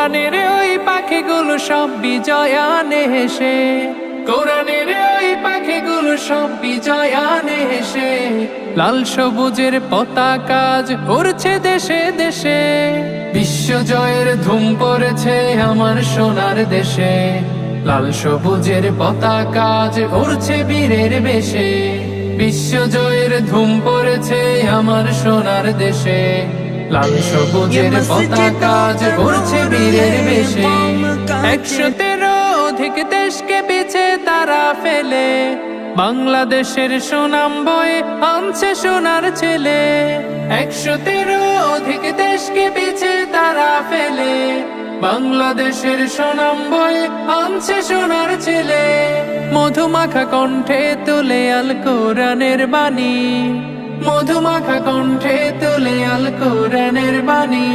কোরআনের ওই পাখিগুলো সব বিজয় আনে হেসে, কোরআনের ওই পাখিগুলো সব বিজয় আনে হেসে। লাল সবুজের পতাকা আজ উড়ছে দেশে দেশে, বিশ্বজয়ের ধুম পড়েছে আমার সোনার দেশে। লাল সবুজের পতাকা আজ উড়ছে বীরের বেশে, বিশ্বজয়ের ধুম পড়েছে আমার সোনার দেশে। লাল সবুজের পতাকা আজ উড়ছে বীরের বেশে। 113 অধিক দেশকে পিছে তারা ফেলে, বাংলাদেশের সুনাম বয়ে আনছে সোনার ছেলে। 113 অধিক দেশকে পিছে তারা ফেলে, বাংলাদেশের সুনাম বয়ে আনছে সোনার ছেলে। মধুমাখা কণ্ঠে তুলে আল কোরআনের বাণী, মধুমাখা কণ্ঠে তুলে আল কোরআনের বাণী।